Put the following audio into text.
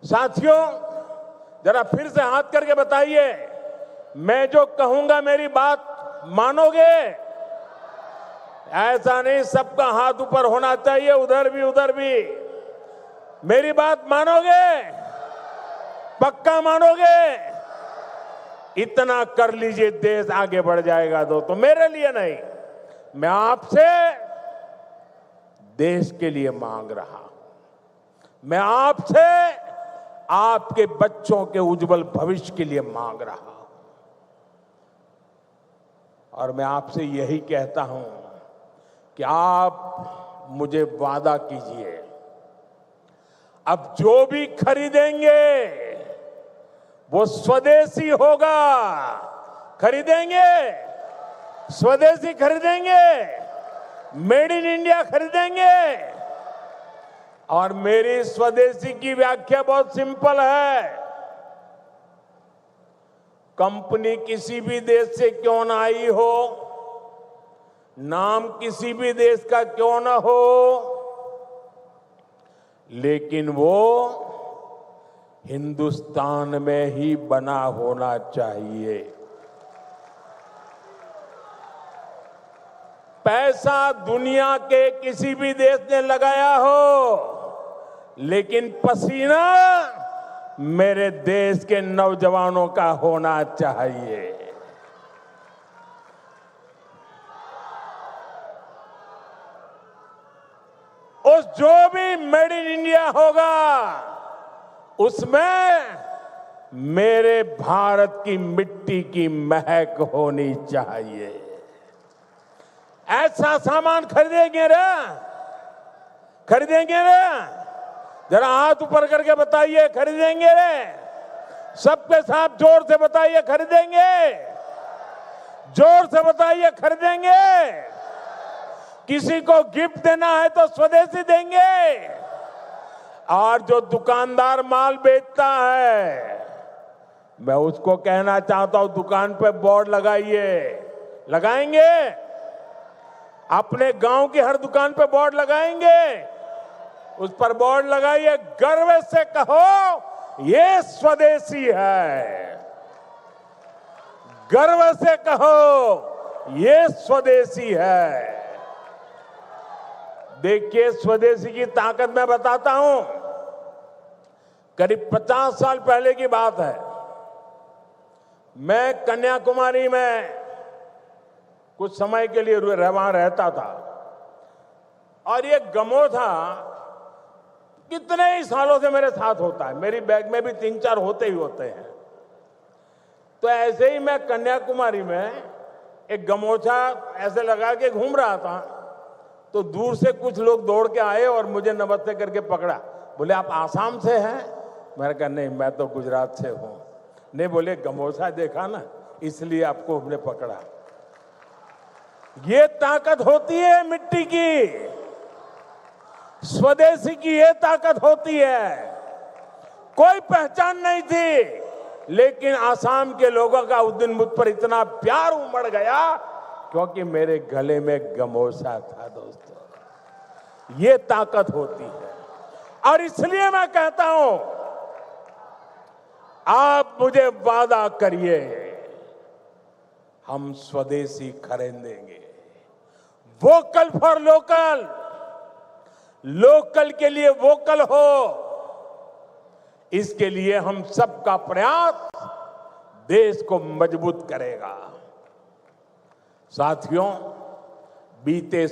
साथियों, जरा फिर से हाथ करके बताइए, मैं जो कहूंगा मेरी बात मानोगे? ऐसा नहीं, सबका हाथ ऊपर होना चाहिए, उधर भी। मेरी बात मानोगे? पक्का मानोगे? इतना कर लीजिए, देश आगे बढ़ जाएगा। तो मेरे लिए नहीं, मैं आपसे देश के लिए मांग रहा हूं। मैं आपसे आपके बच्चों के उज्जवल भविष्य के लिए मांग रहा हूं। और मैं आपसे यही कहता हूं कि आप मुझे वादा कीजिए, अब जो भी खरीदेंगे वो स्वदेशी होगा। खरीदेंगे, स्वदेशी खरीदेंगे, मेड इन इंडिया खरीदेंगे। और मेरी स्वदेशी की व्याख्या बहुत सिंपल है। कंपनी किसी भी देश से क्यों ना आई हो, नाम किसी भी देश का क्यों ना हो, लेकिन वो हिंदुस्तान में ही बना होना चाहिए। पैसा दुनिया के किसी भी देश ने लगाया हो, लेकिन पसीना मेरे देश के नौजवानों का होना चाहिए। उस जो भी मेड इन इंडिया होगा, उसमें मेरे भारत की मिट्टी की महक होनी चाहिए। ऐसा सामान खरीदेंगे रे? खरीदेंगे रे? जरा हाथ ऊपर करके बताइए, खरीदेंगे रे? सबके साथ जोर से बताइए, खरीदेंगे? जोर से बताइए, खरीदेंगे? किसी को गिफ्ट देना है तो स्वदेशी देंगे। और जो दुकानदार माल बेचता है, मैं उसको कहना चाहता हूं, दुकान पे बोर्ड लगाइए। लगाएंगे? अपने गांव की हर दुकान पे बोर्ड लगाएंगे। उस पर बोर्ड लगाइए, गर्व से कहो ये स्वदेशी है। गर्व से कहो ये स्वदेशी है। देखिए, स्वदेशी की ताकत मैं बताता हूं। करीब 50 साल पहले की बात है। मैं कन्याकुमारी में कुछ समय के लिए वहां रहता था, और ये गमोथा कितने ही सालों से मेरे साथ होता है। मेरी बैग में भी 3-4 होते ही होते हैं। तो ऐसे ही मैं कन्याकुमारी में एक गमोछा ऐसे लगा के घूम रहा था, तो दूर से कुछ लोग दौड़ के आए और मुझे नमस्ते करके पकड़ा। बोले, आप आसाम से हैं? मैंने कहा, नहीं, मैं तो गुजरात से हूं। नहीं, बोले, गमोछा देखा ना, इसलिए आपको हमने पकड़ा। ये ताकत होती है मिट्टी की, स्वदेशी की ये ताकत होती है। कोई पहचान नहीं थी, लेकिन आसाम के लोगों का उस दिन मुझ पर इतना प्यार उमड़ गया क्योंकि मेरे गले में गमोछा था। दोस्तों, ये ताकत होती है। और इसलिए मैं कहता हूं, आप मुझे वादा करिए, हम स्वदेशी खरीदेंगे। वोकल फॉर लोकल, लोकल के लिए वोकल हो, इसके लिए हम सबका प्रयास देश को मजबूत करेगा। साथियों, बीते